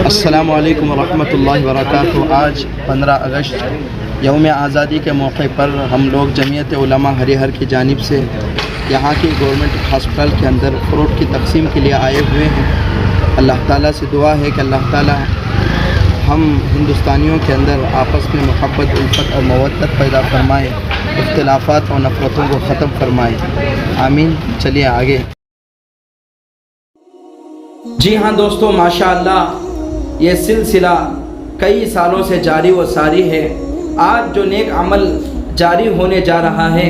अस्सलामु अलैकुम वरहमतुल्लाहि वबरकातुहू। आज 15 अगस्त यौम आज़ादी के मौके पर हम लोग जमीयत उलमा हरिहर की जानिब से यहाँ की गवर्नमेंट हॉस्पिटल के अंदर फ्रूट की तकसीम के लिए आए हुए हैं। अल्लाह ताला से दुआ है कि अल्लाह ताला हम हिंदुस्तानियों के अंदर आपस में मोहब्बत, उल्फत और मवद्दत पैदा फरमाए, इख्तिलाफ़ात और नफ़रतों को ख़त्म फरमाए, आमीन। चलिए आगे। जी हाँ दोस्तों, माशाअल्लाह ये सिलसिला कई सालों से जारी व सारी है। आज जो नेक अमल जारी होने जा रहा है,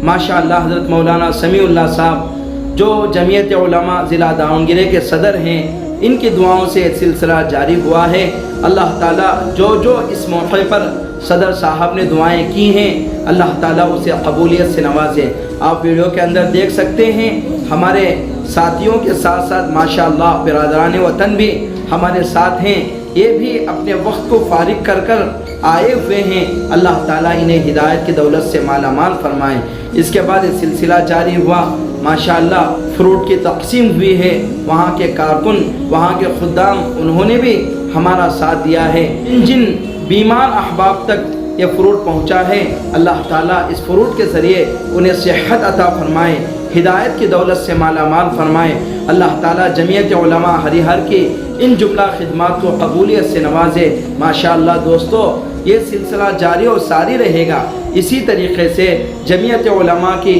माशाअल्लाह हज़रत मौलाना समीउल्लाह साहब जो जमीयत उलमा ज़िला दावनगिरी के सदर हैं, इनकी दुआओं से सिलसिला जारी हुआ है। अल्लाह ताला जो इस मौके पर सदर साहब ने दुआएं की हैं, अल्लाह ताला उसे कबूलियत से नवाजे। आप वीडियो के अंदर देख सकते हैं, हमारे साथियों के साथ साथ माशाअल्लाह बिरादरान वतन भी हमारे साथ हैं। ये भी अपने वक्त को फारिग कर कर आए हुए हैं। अल्लाह ताला इन्हें हिदायत की दौलत से माला माल फरमाए। इसके बाद ये सिलसिला जारी हुआ, माशाअल्लाह फ्रूट की तकसीम हुई है। वहाँ के कारकुन, वहाँ के खुद्दाम, उन्होंने भी हमारा साथ दिया है। जिन बीमार अहबाब तक ये फ्रूट पहुँचा है, अल्लाह ताला इस फ्रूट के ज़रिए उन्हें सेहत अता फरमाए, हिदायत की दौलत से माला माल फरमाए। अल्लाह ताला जमीयत उलमा हरिहर की इन जुमला खिदमात को कबूलियत से नवाजे। माशाअल्लाह दोस्तों, ये सिलसिला जारी और सारी रहेगा। इसी तरीक़े से जमीयत उलमा की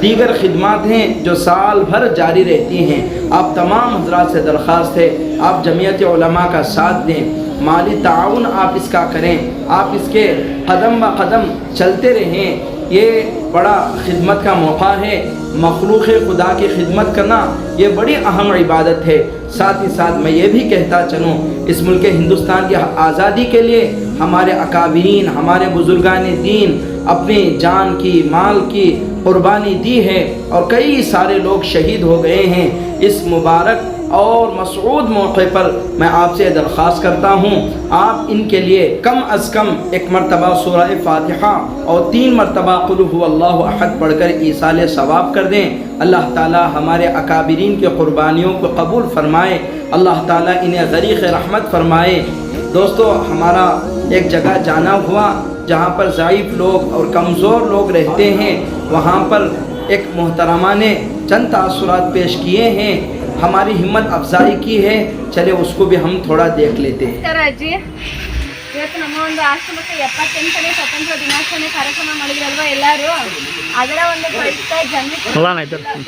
दीगर खिदमात हैं जो साल भर जारी रहती हैं। आप तमाम हज़रात से दरख्वास्त है, आप जमीयत उलमा का साथ दें, माली ताउन आप इसका करें, आप इसके कदम ब कदम चलते रहें। ये बड़ा खिदमत का मौका है। मखलूक़ खुदा की खिदमत करना ये बड़ी अहम इबादत है। साथ ही साथ मैं ये भी कहता चलूँ, इस मुल्क हिंदुस्तान की आज़ादी के लिए हमारे अकाबिरीन, हमारे बुजुर्गान दीन अपनी जान की, माल की कुर्बानी दी है और कई सारे लोग शहीद हो गए हैं। इस मुबारक और मसऊद मौके पर मैं आपसे दरख्वास्त करता हूँ, आप इनके लिए कम अज़ कम एक मरतबा सूरह फ़ातिहा और 3 मरतबा क़ुल हुवल्लाहु अहद पढ़कर ईसाले सवाब कर दें। अल्लाह ताला हमारे अकाबिरीन की क़ुरबानियों को कबूल फरमाए, अल्लाह ताला इन्हें ग़रीक़ रहमत फरमाए। दोस्तों, हमारा एक जगह जाना हुआ जहाँ पर ज़ईफ़ लोग और कमज़ोर लोग रहते हैं। वहाँ पर एक मोहतरमा ने चंद तासुरात पेश किए हैं, हमारी हिम्मत अफजाई की है। चले उसको भी हम थोड़ा देख लेते हैं। ಇವತ್ತು ನಮ್ಮ ಒಂದು ಆಶ್ರಮಕ್ಕೆ 78ನೇ ಸ್ವಾತಂತ್ರ್ಯ ದಿನಾಚರಣೆ ಕಾರ್ಯಕ್ರಮ ಮಾಡಿದ್ರಲ್ವಾ ಎಲ್ಲರೂ, ಅದರ ಒಂದು ಪ್ರಯುಕ್ತ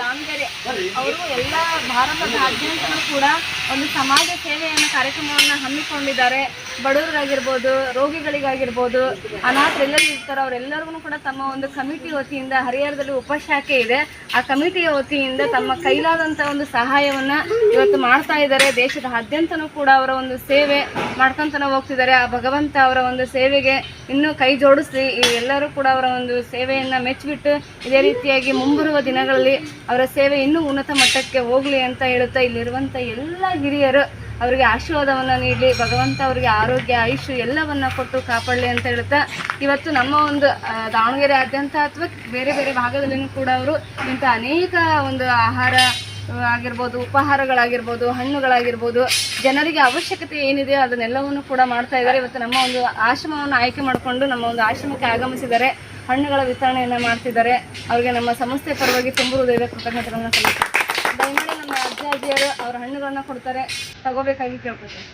ದಾವಣಗೆರೆ ಅವರು ಎಲ್ಲ ಭಾರತದಾದ್ಯಂತಲೂ ಕೂಡ ಒಂದು ಸಮಾಜ ಸೇವೆಯನ್ನು ಕಾರ್ಯಕ್ರಮವನ್ನು ಹಮ್ಮಿಕೊಂಡಿದ್ದಾರೆ. ಬಡವರಿಗಾಗಿರ್ಬೋದು, ರೋಗಿಗಳಿಗಾಗಿರ್ಬೋದು, ಅನಾಥರೆಲ್ಲರೂ ಇರ್ತಾರೆ, ಅವರೆಲ್ಲರಿಗೂ ಕೂಡ ತಮ್ಮ ಒಂದು ಕಮಿಟಿ ವತಿಯಿಂದ ಹರಿಹರದಲ್ಲಿ ಉಪಶಾಖೆ ಇದೆ, ಆ ಕಮಿಟಿಯ ವತಿಯಿಂದ ತಮ್ಮ ಕೈಲಾದಂಥ ಒಂದು ಸಹಾಯವನ್ನು ಇವತ್ತು ಮಾಡ್ತಾ ಇದ್ದಾರೆ. ದೇಶದಾದ್ಯಂತನೂ ಕೂಡ ಅವರ ಒಂದು ಸೇವೆ ಮಾಡ್ಕೊಂತಾನೆ ಹೋಗ್ತಿದ್ದಾರೆ. ಆ ಭಗವಂತ ಅವರ ಒಂದು ಸೇವೆಗೆ ಇನ್ನೂ ಕೈ ಜೋಡಿಸ್ಲಿ. ಎಲ್ಲರೂ ಕೂಡ ಅವರ ಒಂದು ಸೇವೆಯನ್ನು ಮೆಚ್ಚಿಬಿಟ್ಟು ಇದೇ ರೀತಿಯಾಗಿ ಮುಂಬರುವ ದಿನಗಳಲ್ಲಿ ಅವರ ಸೇವೆ ಇನ್ನೂ ಉನ್ನತ ಮಟ್ಟಕ್ಕೆ ಹೋಗಲಿ ಅಂತ ಹೇಳುತ್ತಾ, ಇಲ್ಲಿರುವಂಥ ಎಲ್ಲ ಹಿರಿಯರು ಅವರಿಗೆ ಆಶೀರ್ವಾದವನ್ನು ನೀಡಲಿ, ಭಗವಂತ ಅವರಿಗೆ ಆರೋಗ್ಯ, ಆಯುಷ್ಯ ಎಲ್ಲವನ್ನು ಕೊಟ್ಟು ಕಾಪಾಡಲಿ ಅಂತ ಹೇಳುತ್ತಾ, ಇವತ್ತು ನಮ್ಮ ಒಂದು ದಾವಣಗೆರೆಯಾದ್ಯಂತ ಅಥವಾ ಬೇರೆ ಬೇರೆ ಭಾಗದಲ್ಲಿಯೂ ಕೂಡ ಅವರು ಇಂಥ ಅನೇಕ ಒಂದು ಆಹಾರ ಆಗಿರ್ಬೋದು, ಉಪಹಾರಗಳಾಗಿರ್ಬೋದು, ಹಣ್ಣುಗಳಾಗಿರ್ಬೋದು, ಜನರಿಗೆ ಅವಶ್ಯಕತೆ ಏನಿದೆ ಅದನ್ನೆಲ್ಲವನ್ನು ಕೂಡ ಮಾಡ್ತಾ ಇದ್ದಾರೆ. ಇವತ್ತು ನಮ್ಮ ಒಂದು ಆಶ್ರಮವನ್ನು ಆಯ್ಕೆ ಮಾಡಿಕೊಂಡು ನಮ್ಮ ಒಂದು ಆಶ್ರಮಕ್ಕೆ ಆಗಮಿಸಿದ್ದಾರೆ, ಹಣ್ಣುಗಳ ವಿತರಣೆಯನ್ನು ಮಾಡ್ತಿದ್ದಾರೆ. ಅವರಿಗೆ ನಮ್ಮ ಸಂಸ್ಥೆ ಪರವಾಗಿ ತುಂಬ ಹೃದಯದ ಕೃತಜ್ಞತೆಗಳನ್ನು ಸಲ್ಲಿಸ್ತಾರೆ. ದಯಮಾಡಿ ನಮ್ಮ ಅಜ್ಜಿಯರು ಅವರ ಹಣ್ಣುಗಳನ್ನ ಕೊಡ್ತಾರೆ, ತಗೋಬೇಕಾಗಿ ಕೇಳ್ಕೊಳ್ತಾರೆ.